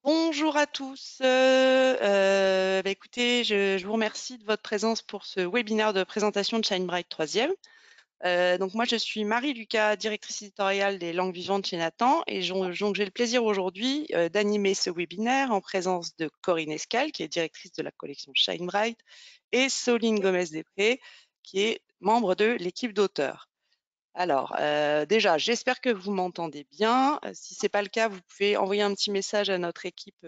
Bonjour à tous. Écoutez, je vous remercie de votre présence pour ce webinaire de présentation de Shine Bright 3e. Donc moi, je suis Marie-Lucas, directrice éditoriale des langues vivantes chez Nathan, et donc j'ai le plaisir aujourd'hui d'animer ce webinaire en présence de Corinne Escal, qui est directrice de la collection Shine Bright, et Soline Gomez-Després, qui est membre de l'équipe d'auteurs. Alors, déjà, j'espère que vous m'entendez bien. Si c'est pas le cas, vous pouvez envoyer un petit message à notre équipe,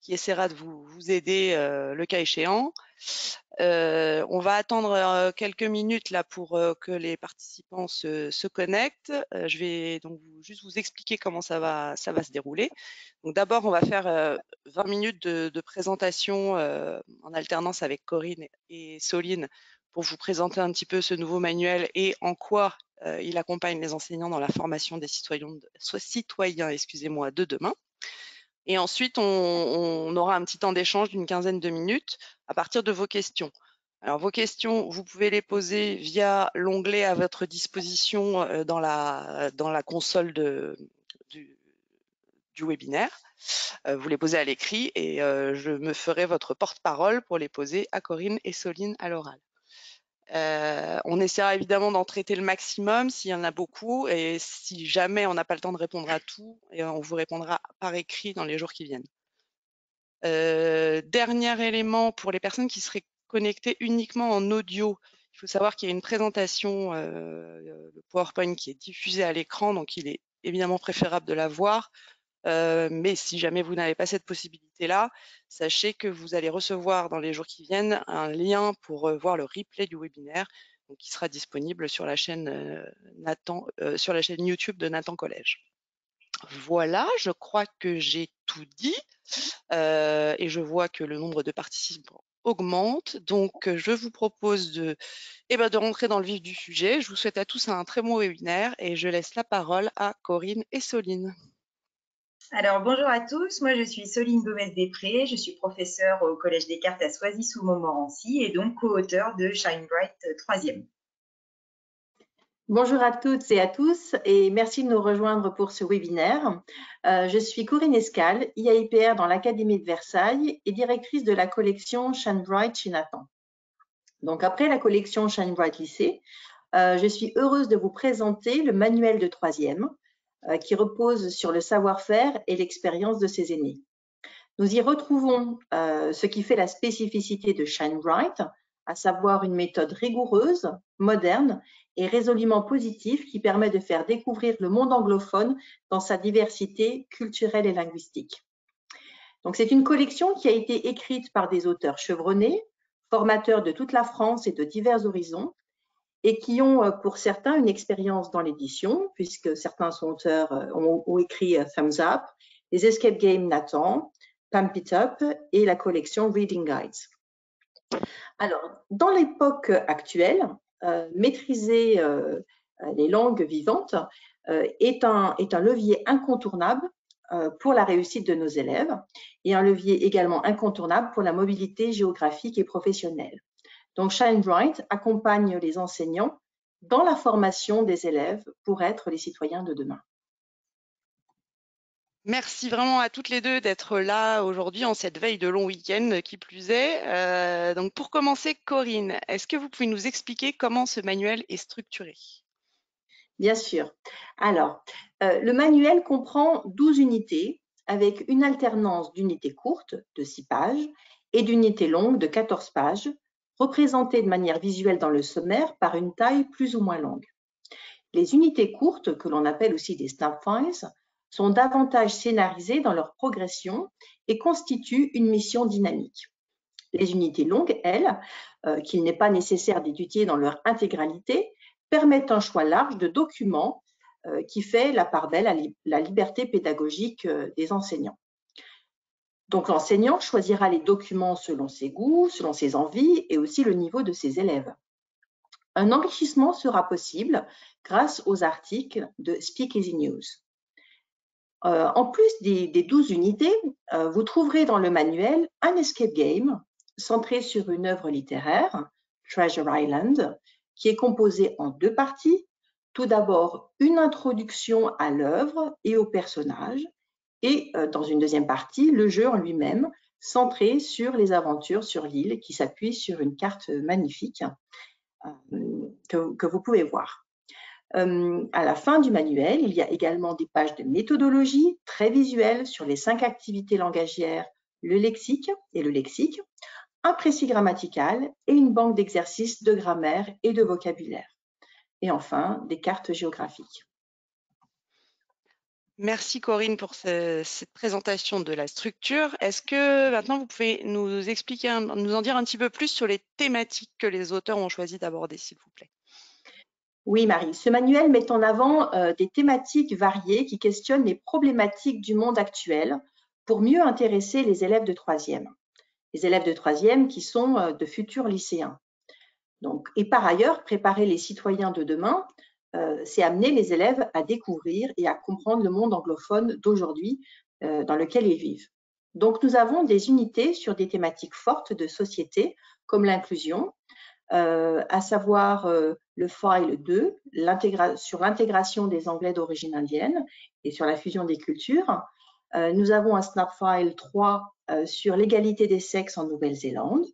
qui essaiera de vous aider, le cas échéant. On va attendre, quelques minutes là pour, que les participants se connectent. Je vais donc juste vous expliquer comment ça va se dérouler. Donc d'abord, on va faire, 20 minutes de présentation, en alternance avec Corinne et Soline pour vous présenter un petit peu ce nouveau manuel et en quoi il accompagne les enseignants dans la formation des citoyens, excusez-moi, de demain. Et ensuite, on aura un petit temps d'échange d'une quinzaine de minutes à partir de vos questions. Alors, vos questions, vous pouvez les poser via l'onglet à votre disposition dans la console du, du webinaire. Vous les posez à l'écrit et je me ferai votre porte-parole pour les poser à Corinne et Soline à l'oral. On essaiera évidemment d'en traiter le maximum s'il y en a beaucoup, et si jamais on n'a pas le temps de répondre à tout, et on vous répondra par écrit dans les jours qui viennent. Dernier élément, pour les personnes qui seraient connectées uniquement en audio, il faut savoir qu'il y a une présentation, le PowerPoint qui est diffusé à l'écran, donc il est évidemment préférable de la voir. Mais si jamais vous n'avez pas cette possibilité-là, sachez que vous allez recevoir dans les jours qui viennent un lien pour voir le replay du webinaire, donc qui sera disponible sur la chaîne sur la chaîne YouTube de Nathan Collège. Voilà, je crois que j'ai tout dit et je vois que le nombre de participants augmente. Donc, je vous propose de rentrer dans le vif du sujet. Je vous souhaite à tous un très bon webinaire et je laisse la parole à Corinne et Soline. Alors, bonjour à tous. Moi, je suis Soline Gomez-Després. Je suis professeure au Collège Descartes à Soisy-sous-Montmorency et donc co-auteure de Shine Bright 3e. Bonjour à toutes et à tous et merci de nous rejoindre pour ce webinaire. Je suis Corinne Escal, IAIPR dans l'Académie de Versailles et directrice de la collection Shine Bright chez Nathan. Donc après la collection Shine Bright Lycée, je suis heureuse de vous présenter le manuel de 3e qui repose sur le savoir-faire et l'expérience de ses aînés. Nous y retrouvons ce qui fait la spécificité de Shine Bright, à savoir une méthode rigoureuse, moderne et résolument positive qui permet de faire découvrir le monde anglophone dans sa diversité culturelle et linguistique. Donc, c'est une collection qui a été écrite par des auteurs chevronnés, formateurs de toute la France et de divers horizons, et qui ont pour certains une expérience dans l'édition, puisque certains auteurs ont écrit Thumbs Up, les Escape Games Nathan, Pump It Up et la collection Reading Guides. Alors, dans l'époque actuelle, maîtriser les langues vivantes est un levier incontournable pour la réussite de nos élèves et un levier également incontournable pour la mobilité géographique et professionnelle. Donc, Shine Bright accompagne les enseignants dans la formation des élèves pour être les citoyens de demain. Merci vraiment à toutes les deux d'être là aujourd'hui en cette veille de long week-end qui plus est. Donc pour commencer, Corinne, est-ce que vous pouvez nous expliquer comment ce manuel est structuré? Bien sûr. Alors, le manuel comprend 12 unités avec une alternance d'unités courtes de 6 pages et d'unités longues de 14 pages, représentées de manière visuelle dans le sommaire par une taille plus ou moins longue. Les unités courtes, que l'on appelle aussi des snapfiles, sont davantage scénarisées dans leur progression et constituent une mission dynamique. Les unités longues, elles, qu'il n'est pas nécessaire d'étudier dans leur intégralité, permettent un choix large de documents qui fait la part belle à la liberté pédagogique des enseignants. Donc l'enseignant choisira les documents selon ses goûts, selon ses envies et aussi le niveau de ses élèves. Un enrichissement sera possible grâce aux articles de Speakeasy News. En plus des 12 unités, vous trouverez dans le manuel un escape game centré sur une œuvre littéraire, Treasure Island, qui est composée en 2 parties. Tout d'abord, une introduction à l'œuvre et aux personnages, Et dans une deuxième partie, le jeu en lui-même, centré sur les aventures sur l'île, qui s'appuie sur une carte magnifique que vous pouvez voir. À la fin du manuel, il y a également des pages de méthodologie très visuelles sur les 5 activités langagières, le lexique, un précis grammatical et une banque d'exercices de grammaire et de vocabulaire. Et enfin, des cartes géographiques. Merci Corinne pour cette présentation de la structure. Est-ce que maintenant vous pouvez nous expliquer, nous en dire un petit peu plus sur les thématiques que les auteurs ont choisi d'aborder, s'il vous plaît? Oui, Marie. Ce manuel met en avant des thématiques variées qui questionnent les problématiques du monde actuel pour mieux intéresser les élèves de 3e. Les élèves de 3e qui sont de futurs lycéens. Donc, et par ailleurs, préparer les citoyens de demain, c'est amener les élèves à découvrir et à comprendre le monde anglophone d'aujourd'hui dans lequel ils vivent. Donc, nous avons des unités sur des thématiques fortes de société, comme l'inclusion, à savoir le file 2, sur l'intégration des Anglais d'origine indienne et sur la fusion des cultures. Nous avons un snap file 3 sur l'égalité des sexes en Nouvelle-Zélande.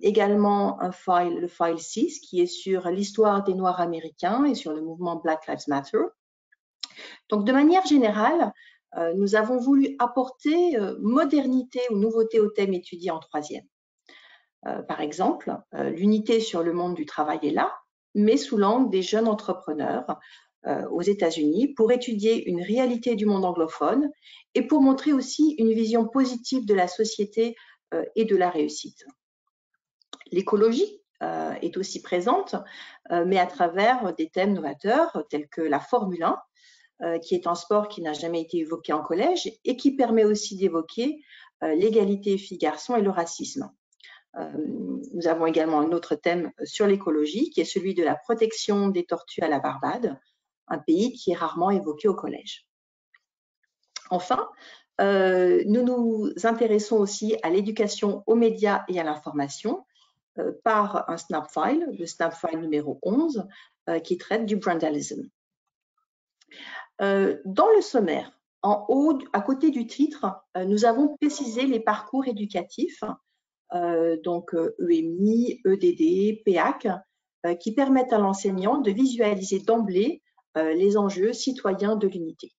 Également le file 6 qui est sur l'histoire des Noirs américains et sur le mouvement Black Lives Matter. Donc, de manière générale, nous avons voulu apporter modernité ou nouveauté au thème étudié en 3e. Par exemple, l'unité sur le monde du travail est là, mais sous l'angle des jeunes entrepreneurs aux États-Unis pour étudier une réalité du monde anglophone et pour montrer aussi une vision positive de la société et de la réussite. L'écologie est aussi présente, mais à travers des thèmes novateurs tels que la Formule 1, qui est un sport qui n'a jamais été évoqué en collège et qui permet aussi d'évoquer l'égalité filles-garçons et le racisme. Nous avons également un autre thème sur l'écologie, qui est celui de la protection des tortues à la Barbade, un pays qui est rarement évoqué au collège. Enfin, nous nous intéressons aussi à l'éducation aux médias et à l'information par un snap file, le snap file numéro 11, qui traite du brandalism. Dans le sommaire, en haut, à côté du titre, nous avons précisé les parcours éducatifs, donc EMI, EDD, PEAC, qui permettent à l'enseignant de visualiser d'emblée les enjeux citoyens de l'unité.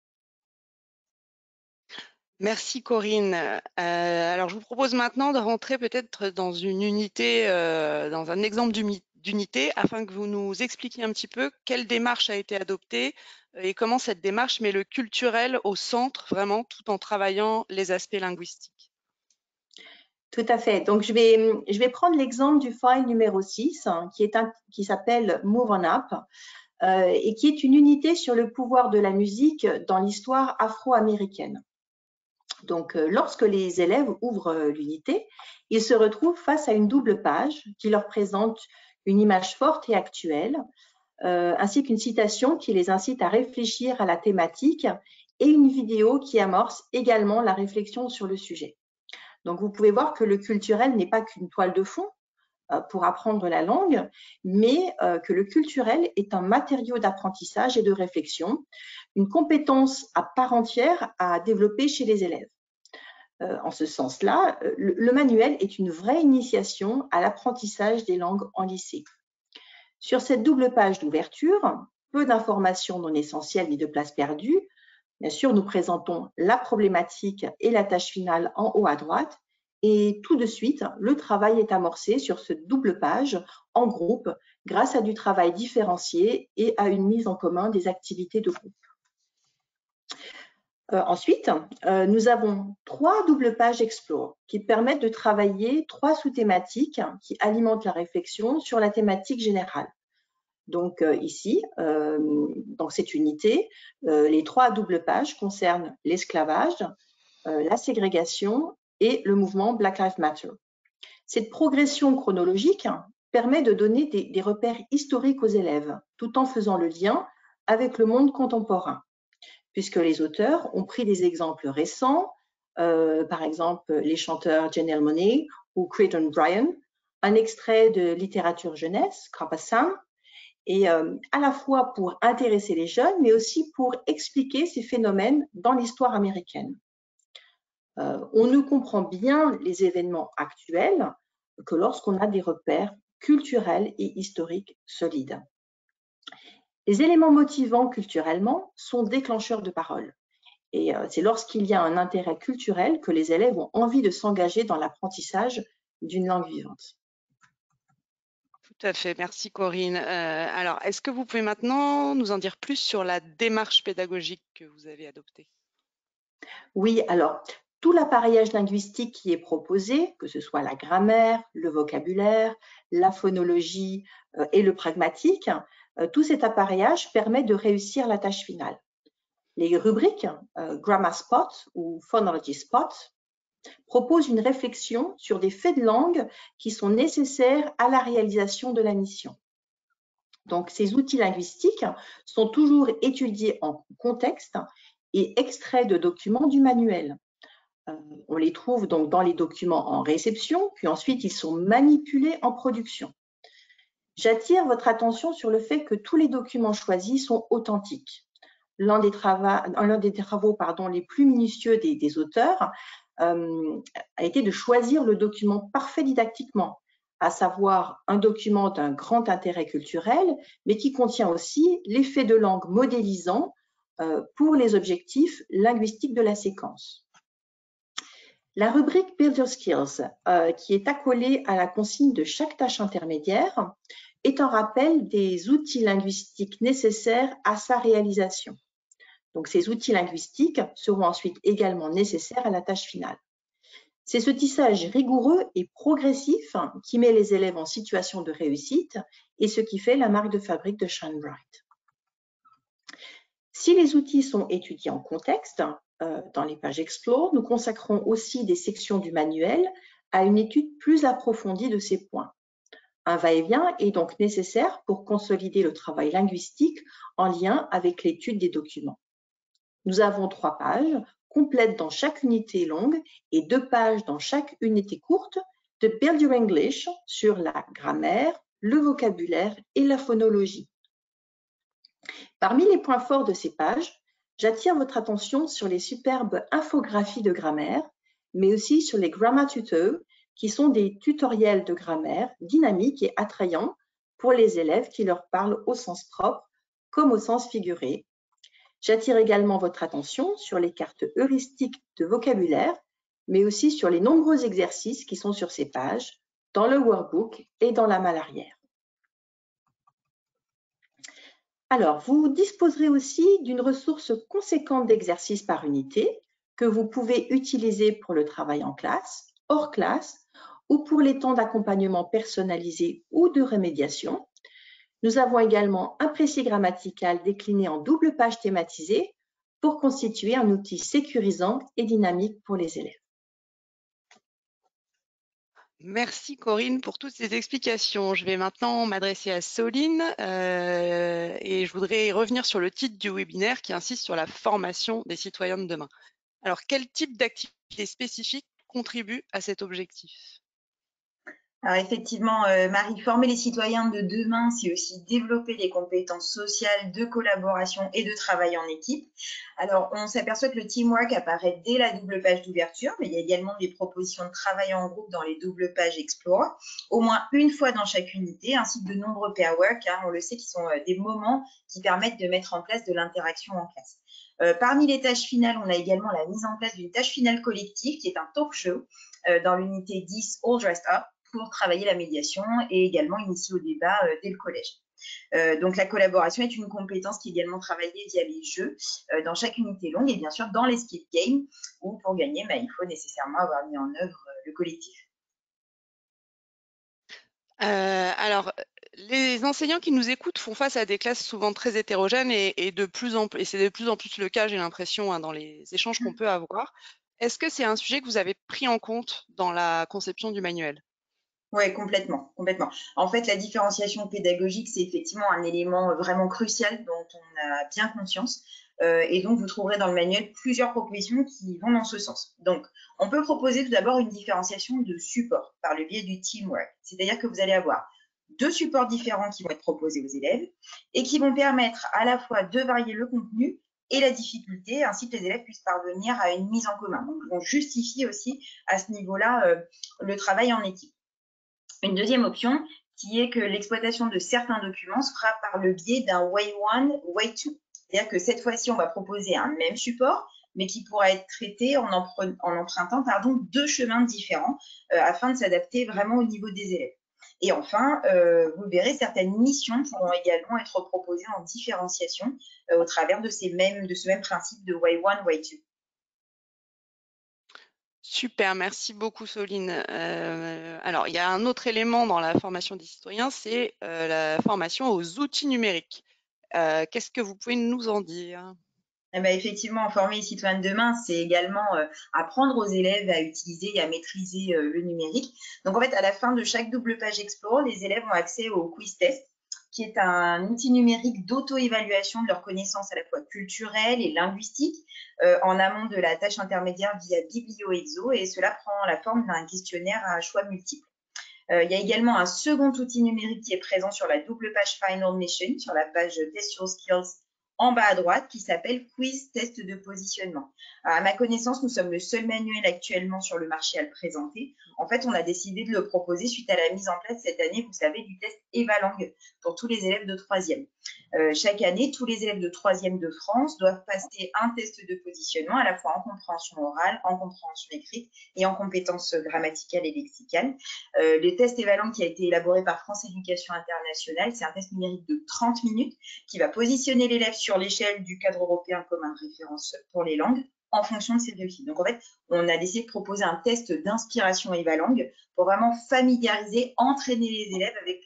Merci Corinne. Alors je vous propose maintenant de rentrer peut-être dans une unité, dans un exemple d'unité, afin que vous nous expliquiez un petit peu quelle démarche a été adoptée et comment cette démarche met le culturel au centre, vraiment, tout en travaillant les aspects linguistiques. Tout à fait. Donc, je vais prendre l'exemple du file numéro 6, qui s'appelle Move On Up, et qui est une unité sur le pouvoir de la musique dans l'histoire afro-américaine. Donc, lorsque les élèves ouvrent l'unité, ils se retrouvent face à une double page qui leur présente une image forte et actuelle, ainsi qu'une citation qui les incite à réfléchir à la thématique et une vidéo qui amorce également la réflexion sur le sujet. Donc, vous pouvez voir que le culturel n'est pas qu'une toile de fond pour apprendre la langue, mais que le culturel est un matériau d'apprentissage et de réflexion, une compétence à part entière à développer chez les élèves. En ce sens-là, le manuel est une vraie initiation à l'apprentissage des langues en lycée. Sur cette double page d'ouverture, peu d'informations non essentielles ni de place perdue. Bien sûr, nous présentons la problématique et la tâche finale en haut à droite. Et tout de suite, le travail est amorcé sur cette double page en groupe grâce à du travail différencié et à une mise en commun des activités de groupe. Ensuite, nous avons 3 doubles pages Explore qui permettent de travailler 3 sous-thématiques qui alimentent la réflexion sur la thématique générale. Donc ici, dans cette unité, les 3 doubles pages concernent l'esclavage, la ségrégation et le mouvement Black Lives Matter. Cette progression chronologique permet de donner des repères historiques aux élèves, tout en faisant le lien avec le monde contemporain, puisque les auteurs ont pris des exemples récents, par exemple les chanteurs Janelle Monáe ou Creighton Bryan, un extrait de littérature jeunesse, Grandpa Sam, et à la fois pour intéresser les jeunes, mais aussi pour expliquer ces phénomènes dans l'histoire américaine. On ne comprend bien les événements actuels que lorsqu'on a des repères culturels et historiques solides. Les éléments motivants culturellement sont déclencheurs de parole. Et c'est lorsqu'il y a un intérêt culturel que les élèves ont envie de s'engager dans l'apprentissage d'une langue vivante. Tout à fait, merci Corinne. Alors, est-ce que vous pouvez maintenant nous en dire plus sur la démarche pédagogique que vous avez adoptée? Oui, alors, tout l'appareillage linguistique qui est proposé, que ce soit la grammaire, le vocabulaire, la phonologie et le pragmatique, tout cet appareillage permet de réussir la tâche finale. Les rubriques Grammar Spot ou Phonology Spot proposent une réflexion sur des faits de langue qui sont nécessaires à la réalisation de la mission. Donc, ces outils linguistiques sont toujours étudiés en contexte et extraits de documents du manuel. On les trouve donc dans les documents en réception, puis ensuite ils sont manipulés en production. J'attire votre attention sur le fait que tous les documents choisis sont authentiques. L'un des travaux les plus minutieux des auteurs a été de choisir le document parfait didactiquement, à savoir un document d'un grand intérêt culturel, mais qui contient aussi l'effet de langue modélisant pour les objectifs linguistiques de la séquence. La rubrique Build Your Skills, qui est accolée à la consigne de chaque tâche intermédiaire, est un rappel des outils linguistiques nécessaires à sa réalisation. Donc, ces outils linguistiques seront ensuite également nécessaires à la tâche finale. C'est ce tissage rigoureux et progressif qui met les élèves en situation de réussite et ce qui fait la marque de fabrique de Shine Bright. Si les outils sont étudiés en contexte, dans les pages Explore, nous consacrons aussi des sections du manuel à une étude plus approfondie de ces points. Un va-et-vient est donc nécessaire pour consolider le travail linguistique en lien avec l'étude des documents. Nous avons 3 pages complètes dans chaque unité longue et 2 pages dans chaque unité courte de Build Your English sur la grammaire, le vocabulaire et la phonologie. Parmi les points forts de ces pages, j'attire votre attention sur les superbes infographies de grammaire, mais aussi sur les Grammar Tutos, qui sont des tutoriels de grammaire dynamiques et attrayants pour les élèves qui leur parlent au sens propre comme au sens figuré. J'attire également votre attention sur les cartes heuristiques de vocabulaire, mais aussi sur les nombreux exercices qui sont sur ces pages, dans le workbook et dans la malle arrière. Alors, vous disposerez aussi d'une ressource conséquente d'exercices par unité que vous pouvez utiliser pour le travail en classe, hors classe ou pour les temps d'accompagnement personnalisé ou de remédiation. Nous avons également un précis grammatical décliné en double page thématisée pour constituer un outil sécurisant et dynamique pour les élèves. Merci Corinne pour toutes ces explications. Je vais maintenant m'adresser à Soline et je voudrais revenir sur le titre du webinaire qui insiste sur la formation des citoyens de demain. Alors, quel type d'activité spécifique contribue à cet objectif ? Alors effectivement, Marie, former les citoyens de demain, c'est aussi développer les compétences sociales de collaboration et de travail en équipe. Alors, on s'aperçoit que le teamwork apparaît dès la double page d'ouverture, mais il y a également des propositions de travail en groupe dans les doubles pages Explore, au moins une fois dans chaque unité, ainsi que de nombreux pair work, hein, on le sait, qui sont des moments qui permettent de mettre en place de l'interaction en classe. Parmi les tâches finales, on a également la mise en place d'une tâche finale collective qui est un talk show dans l'unité 10 All Dressed Up, pour travailler la médiation et également initier au débat dès le collège. Donc, la collaboration est une compétence qui est également travaillée via les jeux dans chaque unité longue et bien sûr dans les skip games où pour gagner, il faut nécessairement avoir mis en œuvre le collectif. Alors, les enseignants qui nous écoutent font face à des classes souvent très hétérogènes et c'est de plus en plus le cas, j'ai l'impression, hein, dans les échanges qu'on peut avoir. Est-ce que c'est un sujet que vous avez pris en compte dans la conception du manuel ? Oui, complètement. En fait, la différenciation pédagogique, c'est effectivement un élément vraiment crucial dont on a bien conscience. Et donc, vous trouverez dans le manuel plusieurs propositions qui vont dans ce sens. Donc, on peut proposer tout d'abord une différenciation de support par le biais du teamwork. C'est-à-dire que vous allez avoir 2 supports différents qui vont être proposés aux élèves et qui vont permettre à la fois de varier le contenu et la difficulté, ainsi que les élèves puissent parvenir à une mise en commun. Donc, on justifie aussi à ce niveau-là le travail en équipe. Une deuxième option qui est que l'exploitation de certains documents se fera par le biais d'un Way 1, Way 2. C'est-à-dire que cette fois-ci, on va proposer un même support, mais qui pourra être traité en empruntant 2 chemins différents afin de s'adapter vraiment au niveau des élèves. Et enfin, vous verrez, certaines missions pourront également être proposées en différenciation au travers de ce même principe de Way 1, Way 2. Super, merci beaucoup Soline. Alors, il y a un autre élément dans la formation des citoyens, c'est la formation aux outils numériques. Qu'est-ce que vous pouvez nous en dire? Eh ben, effectivement, former les citoyens de demain, c'est également apprendre aux élèves à utiliser et à maîtriser le numérique. Donc, en fait, à la fin de chaque double page Explore, les élèves ont accès au quiz test, qui est un outil numérique d'auto-évaluation de leurs connaissances à la fois culturelles et linguistiques en amont de la tâche intermédiaire via BiblioExo, et cela prend la forme d'un questionnaire à choix multiples. Il y a également un second outil numérique qui est présent sur la double page Final Mission, sur la page Test Your Skills en bas à droite, qui s'appelle Quiz Test de positionnement. À ma connaissance, nous sommes le seul manuel actuellement sur le marché à le présenter. En fait, on a décidé de le proposer suite à la mise en place cette année, vous savez, du test Evalang pour tous les élèves de 3e. Chaque année, tous les élèves de 3e de France doivent passer un test de positionnement à la fois en compréhension orale, en compréhension écrite et en compétences grammaticales et lexicales. Le test Evalang qui a été élaboré par France Éducation Internationale, c'est un test numérique de 30 minutes qui va positionner l'élève sur l'échelle du cadre européen commun de référence pour les langues en fonction de ses réussites. Donc, en fait, on a décidé de proposer un test d'inspiration Evalang pour vraiment familiariser, entraîner les élèves avec,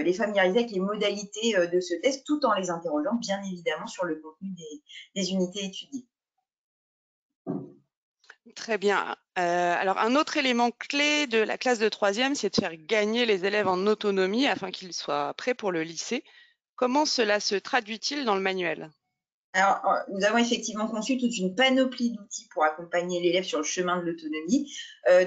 les familiariser avec les modalités de ce test, tout en les interrogeant, bien évidemment, sur le contenu des unités étudiées. Très bien. Alors, un autre élément clé de la classe de 3e, c'est de faire gagner les élèves en autonomie afin qu'ils soient prêts pour le lycée. Comment cela se traduit-il dans le manuel? Alors, nous avons effectivement conçu toute une panoplie d'outils pour accompagner l'élève sur le chemin de l'autonomie.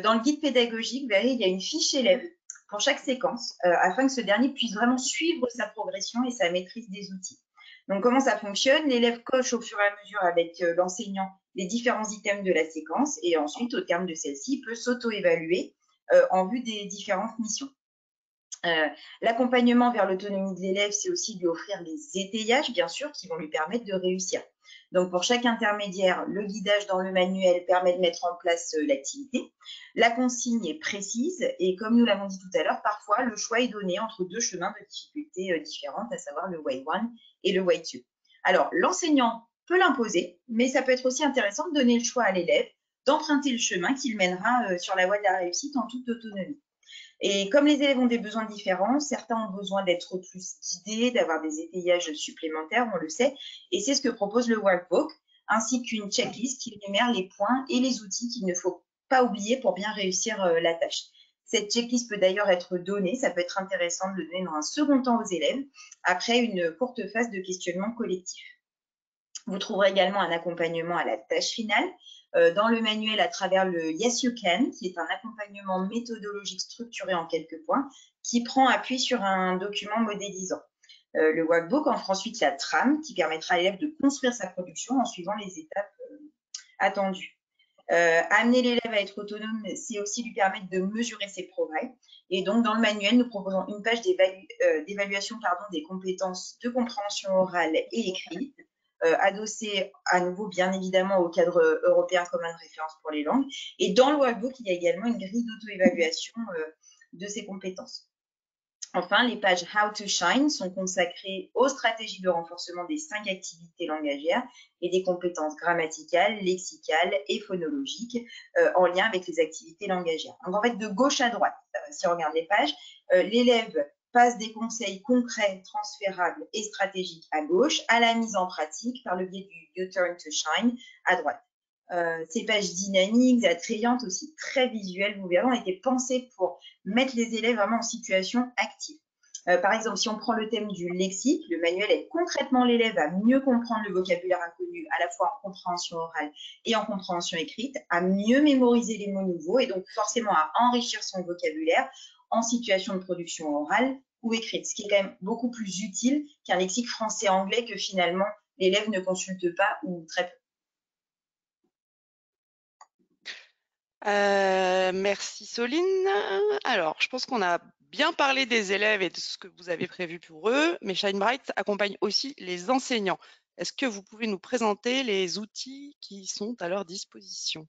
Dans le guide pédagogique, vous verrez, il y a une fiche élève pour chaque séquence afin que ce dernier puisse vraiment suivre sa progression et sa maîtrise des outils. Donc, comment ça fonctionne? L'élève coche au fur et à mesure avec l'enseignant les différents items de la séquence et ensuite, au terme de celle-ci, peut s'auto-évaluer en vue des différentes missions. L'accompagnement vers l'autonomie de l'élève, c'est aussi lui offrir des étayages, bien sûr, qui vont lui permettre de réussir. Donc, pour chaque intermédiaire, le guidage dans le manuel permet de mettre en place l'activité. La consigne est précise et comme nous l'avons dit tout à l'heure, parfois, le choix est donné entre 2 chemins de difficulté différentes, à savoir le Way 1 et le Way 2. Alors, l'enseignant peut l'imposer, mais ça peut être aussi intéressant de donner le choix à l'élève d'emprunter le chemin qui le mènera sur la voie de la réussite en toute autonomie. Et comme les élèves ont des besoins différents, certains ont besoin d'être plus guidés, d'avoir des étayages supplémentaires, on le sait, et c'est ce que propose le workbook, ainsi qu'une checklist qui énumère les points et les outils qu'il ne faut pas oublier pour bien réussir la tâche. Cette checklist peut d'ailleurs être donnée, ça peut être intéressant de le donner dans un second temps aux élèves, après une courte phase de questionnement collectif. Vous trouverez également un accompagnement à la tâche finale dans le manuel à travers le Yes You Can, qui est un accompagnement méthodologique structuré en quelques points, qui prend appui sur un document modélisant. Le workbook offre ensuite la trame, qui permettra à l'élève de construire sa production en suivant les étapes attendues. Amener l'élève à être autonome, c'est aussi lui permettre de mesurer ses progrès. Et donc, dans le manuel, nous proposons une page d'évaluation des compétences de compréhension orale et écrite, adossé à nouveau, bien évidemment, au cadre européen commun de référence pour les langues. Et dans le workbook, il y a également une grille d'auto-évaluation de ces compétences. Enfin, les pages How to Shine sont consacrées aux stratégies de renforcement des 5 activités langagières et des compétences grammaticales, lexicales et phonologiques en lien avec les activités langagières. Donc, en fait, de gauche à droite, si on regarde les pages, l'élève passe des conseils concrets, transférables et stratégiques à gauche à la mise en pratique par le biais du You Turn to Shine à droite. Ces pages dynamiques, attrayantes, aussi très visuelles, vous verrez, ont été pensées pour mettre les élèves vraiment en situation active. Par exemple, si on prend le thème du lexique, le manuel aide concrètement l'élève à mieux comprendre le vocabulaire inconnu, à la fois en compréhension orale et en compréhension écrite, à mieux mémoriser les mots nouveaux et donc forcément à enrichir son vocabulaire en situation de production orale ou écrite, ce qui est quand même beaucoup plus utile qu'un lexique français-anglais que finalement l'élève ne consulte pas ou très peu. Merci Soline. Alors, je pense qu'on a bien parlé des élèves et de ce que vous avez prévu pour eux, mais Shine Bright accompagne aussi les enseignants. Est-ce que vous pouvez nous présenter les outils qui sont à leur disposition?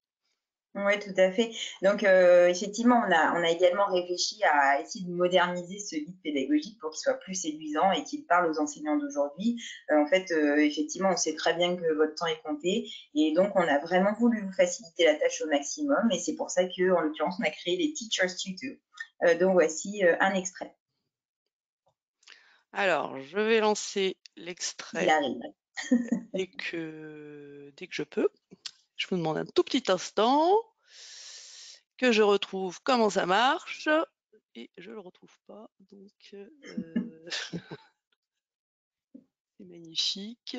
Oui, tout à fait. Donc, effectivement, on a également réfléchi à essayer de moderniser ce guide pédagogique pour qu'il soit plus séduisant et qu'il parle aux enseignants d'aujourd'hui. En fait, effectivement, on sait très bien que votre temps est compté et donc on a vraiment voulu vous faciliter la tâche au maximum et c'est pour ça que, en l'occurrence, on a créé les Teachers Tutor. Donc, voici un extrait. Alors, je vais lancer Il l'extrait arrive. dès que je peux. Je vous demande un tout petit instant que je retrouve comment ça marche et je le retrouve pas, donc c'est magnifique.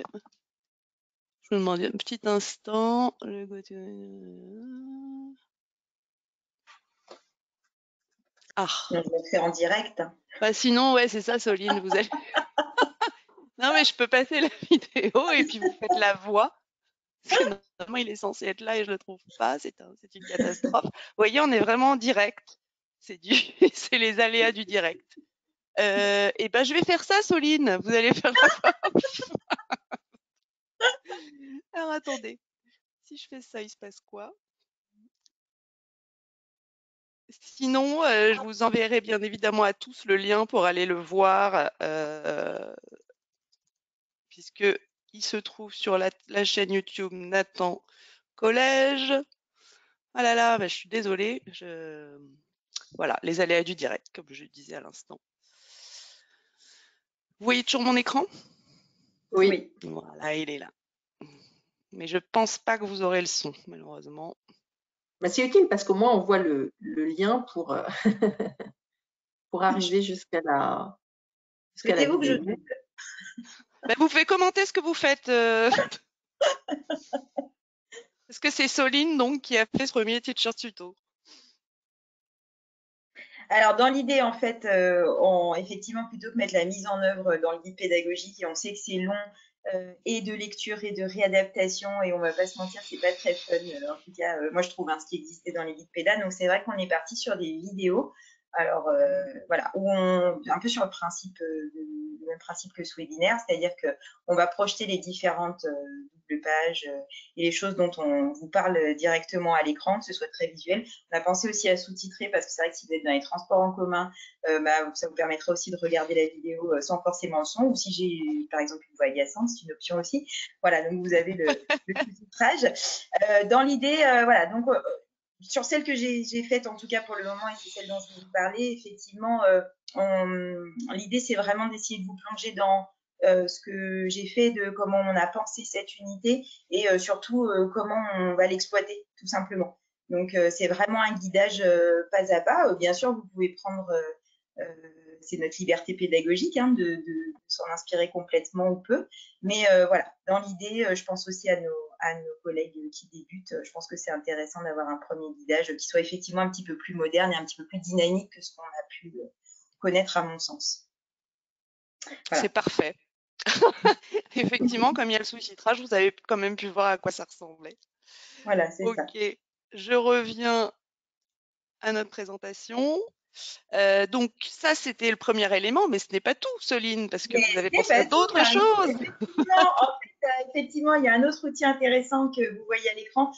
Je vous demande un petit instant. Ah, Donc, je le fais en direct. bah sinon, ouais, c'est ça, Soline, vous allez. Non, mais je peux passer la vidéo et puis vous faites la voix. Parce que normalement, il est censé être là et je le trouve pas. C'est une catastrophe. Vous voyez, on est vraiment en direct. C'est c'est les aléas du direct. Et ben, je vais faire ça, Soline. Vous allez faire la voix. Alors, attendez. Si je fais ça, il se passe quoi? Sinon, je vous enverrai bien évidemment à tous le lien pour aller le voir, puisque il se trouve sur la chaîne YouTube Nathan Collège. Ah là là, bah, je suis désolée. Voilà, les aléas du direct, comme je le disais à l'instant. Vous voyez toujours mon écran? Oui. Voilà, il est là. Mais je pense pas que vous aurez le son, malheureusement. Mais c'est utile parce qu'au moins on voit le lien pour, pour arriver jusqu'à la Souhaitez-vous que je... vidéo. Bah, vous pouvez commenter ce que vous faites. Parce que c'est Soline donc qui a fait ce premier teacher tuto. Alors, dans l'idée, en fait, effectivement, plutôt que mettre la mise en œuvre dans le guide pédagogique, et on sait que c'est long, et de lecture et de réadaptation, et on va pas se mentir, c'est pas très fun. En tout cas, moi, je trouve ce qui existait dans les guides pédas. Donc, c'est vrai qu'on est parti sur des vidéos. Alors, voilà, un peu sur le principe, le même principe que ce webinaire, c'est-à-dire qu'on va projeter les différentes doubles pages et les choses dont on vous parle directement à l'écran, que ce soit très visuel. On a pensé aussi à sous-titrer parce que c'est vrai que si vous êtes dans les transports en commun, ça vous permettra aussi de regarder la vidéo sans forcément le son. Ou si j'ai, par exemple, une voix agaçante, c'est une option aussi. Voilà, donc vous avez le sous-titrage. Dans l'idée, voilà, donc sur celle que j'ai faite, en tout cas pour le moment, et c'est celle dont je vais vous parler, effectivement, l'idée, c'est vraiment d'essayer de vous plonger dans ce que j'ai fait, de comment on a pensé cette unité et surtout comment on va l'exploiter, tout simplement. Donc, c'est vraiment un guidage pas à pas. Bien sûr, vous pouvez prendre, c'est notre liberté pédagogique hein, de s'en inspirer complètement ou peu. Mais voilà, dans l'idée, je pense aussi à nos collègues qui débutent. Je pense que c'est intéressant d'avoir un premier guidage qui soit effectivement un petit peu plus moderne et un petit peu plus dynamique que ce qu'on a pu connaître à mon sens. Voilà. C'est parfait. Effectivement, comme il y a le sous-titrage, vous avez quand même pu voir à quoi ça ressemblait. Voilà, c'est ça. Ok, je reviens à notre présentation. Donc ça, c'était le premier élément, mais ce n'est pas tout, Soline, parce que vous avez pensé à d'autres choses. Effectivement, il y a un autre outil intéressant que vous voyez à l'écran,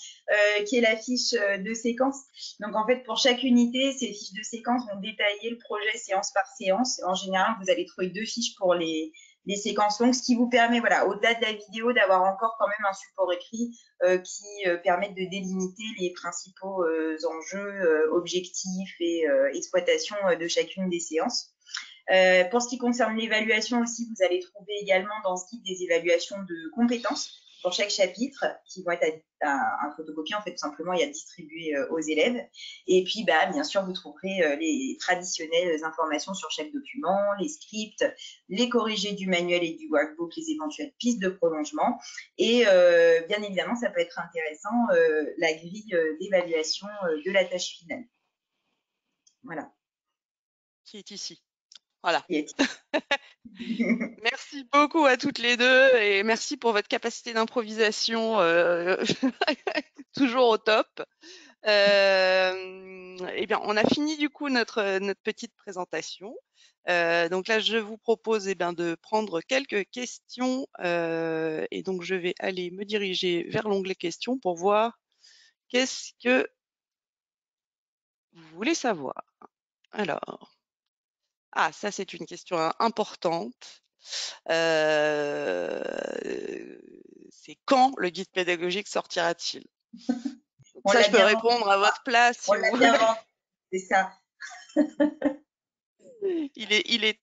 qui est la fiche de séquence. Donc, en fait, pour chaque unité, ces fiches de séquence vont détailler le projet séance par séance. En général, vous allez trouver 2 fiches pour les séquences longues, ce qui vous permet, voilà, au-delà de la vidéo, d'avoir encore quand même un support écrit qui permet de délimiter les principaux enjeux, objectifs et exploitation de chacune des séances. Pour ce qui concerne l'évaluation aussi, vous allez trouver également dans ce guide des évaluations de compétences pour chaque chapitre qui vont être à photocopier en fait tout simplement et à distribuer aux élèves. Et puis bien sûr vous trouverez les traditionnelles informations sur chaque document, les scripts, les corrigés du manuel et du workbook, les éventuelles pistes de prolongement et bien évidemment ça peut être intéressant la grille d'évaluation de la tâche finale. Voilà. Qui est ici. Voilà. Merci beaucoup à toutes les deux et merci pour votre capacité d'improvisation toujours au top. Eh bien, on a fini du coup notre petite présentation. Donc là, je vous propose de prendre quelques questions et donc je vais aller me diriger vers l'onglet questions pour voir qu'est-ce que vous voulez savoir. Alors, ça c'est une question importante. C'est quand le guide pédagogique sortira-t-il? Ça, je peux répondre à votre place si vous voulez. C'est ça. Il est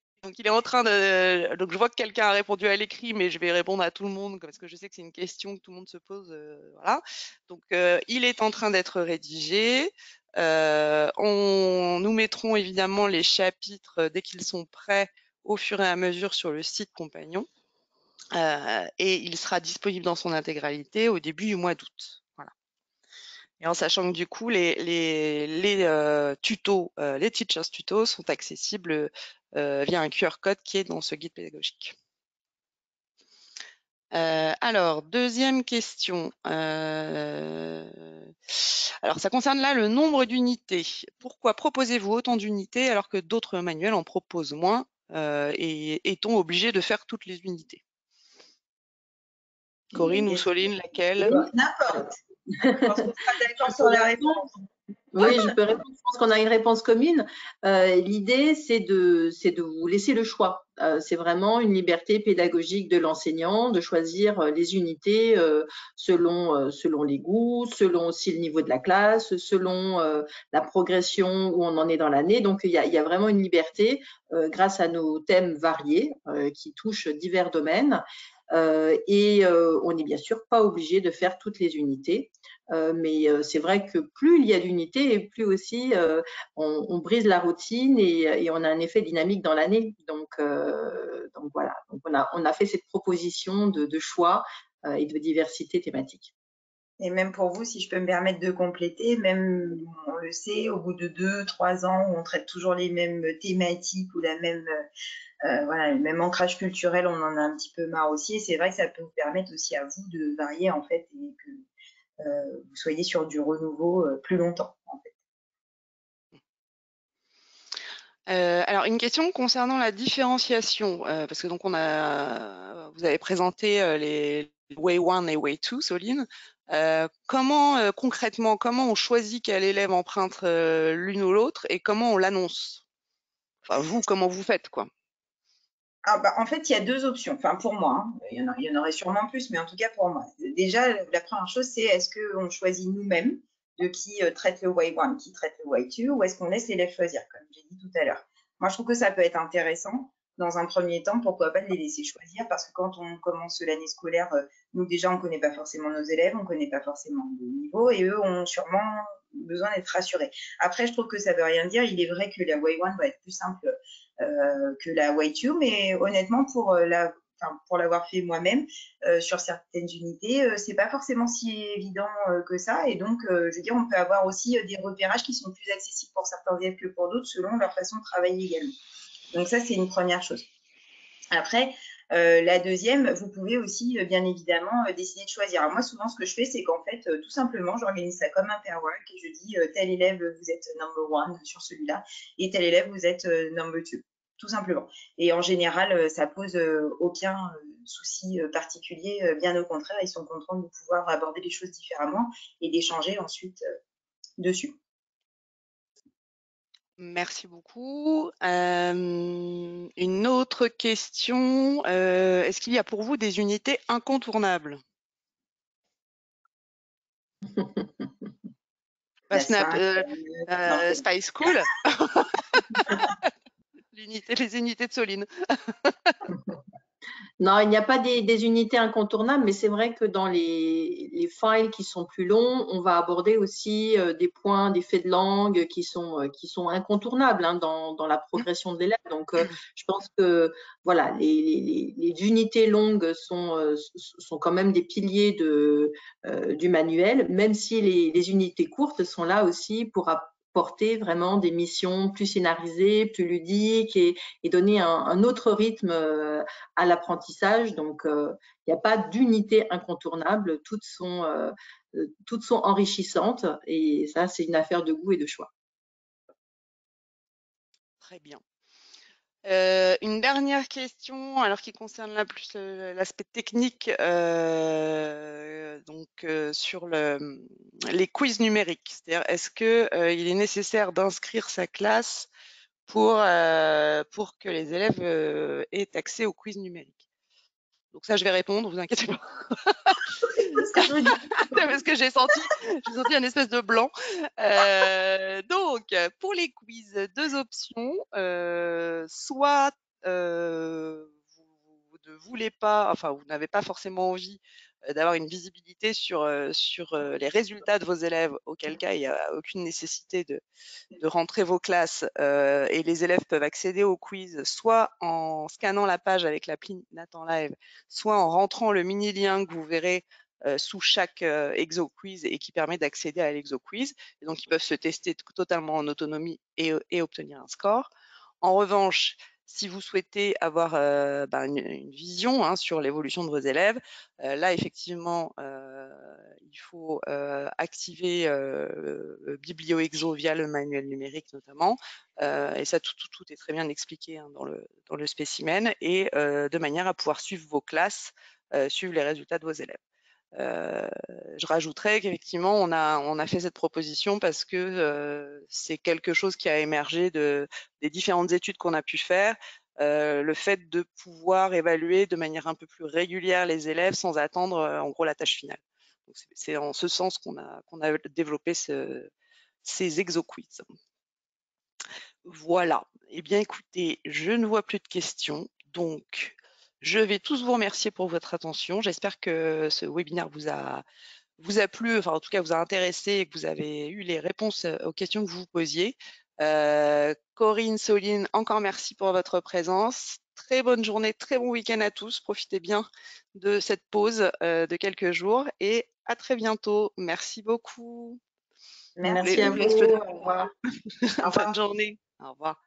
en train de. Donc, je vois que quelqu'un a répondu à l'écrit, mais je vais répondre à tout le monde parce que je sais que c'est une question que tout le monde se pose. Voilà. Donc, il est en train d'être rédigé. Nous mettrons évidemment les chapitres dès qu'ils sont prêts au fur et à mesure sur le site Compagnon. Et il sera disponible dans son intégralité au début du mois d'août. Voilà. Et en sachant que du coup, les tutos, les Teachers Tutos sont accessibles via un QR code qui est dans ce guide pédagogique. Alors, deuxième question. Alors, ça concerne là le nombre d'unités. Pourquoi proposez-vous autant d'unités alors que d'autres manuels en proposent moins et est-on obligé de faire toutes les unités? Corinne ou Soline, laquelle? N'importe. Je pense qu'on sera d'accord sur la réponse. Oui, je peux répondre. Je pense qu'on a une réponse commune. L'idée, c'est de vous laisser le choix. C'est vraiment une liberté pédagogique de l'enseignant de choisir les unités selon les goûts, selon aussi le niveau de la classe, selon la progression où on en est dans l'année. Donc, il y a vraiment une liberté grâce à nos thèmes variés qui touchent divers domaines. Et on n'est bien sûr pas obligé de faire toutes les unités. Mais c'est vrai que plus il y a d'unités et plus aussi on brise la routine et on a un effet dynamique dans l'année. Donc voilà, donc on a fait cette proposition de choix et de diversité thématique. Et même pour vous, si je peux me permettre de compléter, même on le sait, au bout de 2-3 ans où on traite toujours les mêmes thématiques ou la même le même ancrage culturel, on en a un petit peu marre aussi. Et c'est vrai que ça peut vous permettre aussi à vous de varier en fait et que vous soyez sur du renouveau plus longtemps en fait. Alors, une question concernant la différenciation, parce que donc vous avez présenté les Way 1 et Way 2, Soline. Comment concrètement, comment on choisit quel élève emprunte l'une ou l'autre et comment on l'annonce? Enfin, vous, comment vous faites, quoi? En fait, il y a 2 options. Enfin, pour moi, hein. Il y en aurait sûrement plus, mais en tout cas pour moi. Déjà, la première chose, c'est est-ce qu'on choisit nous-mêmes de qui traite le Way 1, qui traite le Way 2, ou est-ce qu'on laisse l'élève choisir, comme j'ai dit tout à l'heure. Moi, je trouve que ça peut être intéressant. Dans un premier temps, pourquoi pas de les laisser choisir, parce que quand on commence l'année scolaire, nous déjà, on ne connaît pas forcément nos élèves, on ne connaît pas forcément le niveau, et eux ont sûrement besoin d'être rassurés. Après, je trouve que ça ne veut rien dire. Il est vrai que la Way 1 va être plus simple que la Way 2, mais honnêtement, pour l'avoir fait moi-même sur certaines unités, c'est pas forcément si évident que ça. Et donc, je veux dire, on peut avoir aussi des repérages qui sont plus accessibles pour certains élèves que pour d'autres, selon leur façon de travailler également. Donc ça, c'est une première chose. Après, la deuxième, vous pouvez aussi, bien évidemment, décider de choisir. Alors moi, souvent, ce que je fais, c'est qu'en fait, tout simplement, j'organise ça comme un pair work et je dis, tel élève, vous êtes number 1 sur celui-là, et tel élève, vous êtes number 2, tout simplement. Et en général, ça pose aucun souci particulier, bien au contraire, ils sont contents de pouvoir aborder les choses différemment et d'échanger ensuite dessus. Merci beaucoup. Une autre question. Est-ce qu'il y a pour vous des unités incontournables? Spice School. Les unités de Soline. Non, il n'y a pas des unités incontournables, mais c'est vrai que dans les files qui sont plus longs, on va aborder aussi des points, des faits de langue qui sont incontournables hein, dans la progression de l'élève. Donc, je pense que voilà, les unités longues sont quand même des piliers du manuel, même si les unités courtes sont là aussi pour porter vraiment des missions plus scénarisées, plus ludiques et donner un autre rythme à l'apprentissage. Donc, il n'y a pas d'unité incontournable, toutes sont enrichissantes et ça, c'est une affaire de goût et de choix. Très bien. Une dernière question, alors qui concerne là plus l'aspect technique, sur les quiz numériques. C'est-à-dire, est-ce que il est nécessaire d'inscrire sa classe pour que les élèves aient accès aux quiz numériques? Donc ça, je vais répondre, vous inquiétez pas. Parce que j'ai senti un espèce de blanc. Donc, pour les quiz, deux options. Soit vous ne voulez pas, enfin, vous n'avez pas forcément envie d'avoir une visibilité sur les résultats de vos élèves, auquel cas il n'y a aucune nécessité de rentrer vos classes et les élèves peuvent accéder au quiz soit en scannant la page avec l'appli Nathan Live, soit en rentrant le mini lien que vous verrez sous chaque exo quiz et qui permet d'accéder à l'exo quiz. Et donc, ils peuvent se tester totalement en autonomie et obtenir un score. En revanche, si vous souhaitez avoir une vision sur l'évolution de vos élèves, là, effectivement, il faut activer BiblioExo via le manuel numérique notamment. Et ça, tout est très bien expliqué dans le spécimen et de manière à pouvoir suivre vos classes, suivre les résultats de vos élèves. Je rajouterais qu'effectivement, on a fait cette proposition parce que c'est quelque chose qui a émergé des différentes études qu'on a pu faire. Le fait de pouvoir évaluer de manière un peu plus régulière les élèves sans attendre en gros la tâche finale. C'est en ce sens qu'on a développé ces exo-quiz. Voilà. Eh bien, écoutez, je ne vois plus de questions. Donc, je vais tous vous remercier pour votre attention. J'espère que ce webinaire vous a plu, enfin en tout cas vous a intéressé et que vous avez eu les réponses aux questions que vous vous posiez. Corinne, Soline, encore merci pour votre présence. Très bonne journée, très bon week-end à tous. Profitez bien de cette pause de quelques jours et à très bientôt. Merci beaucoup. Merci à vous. Au revoir. Bonne journée. Au revoir.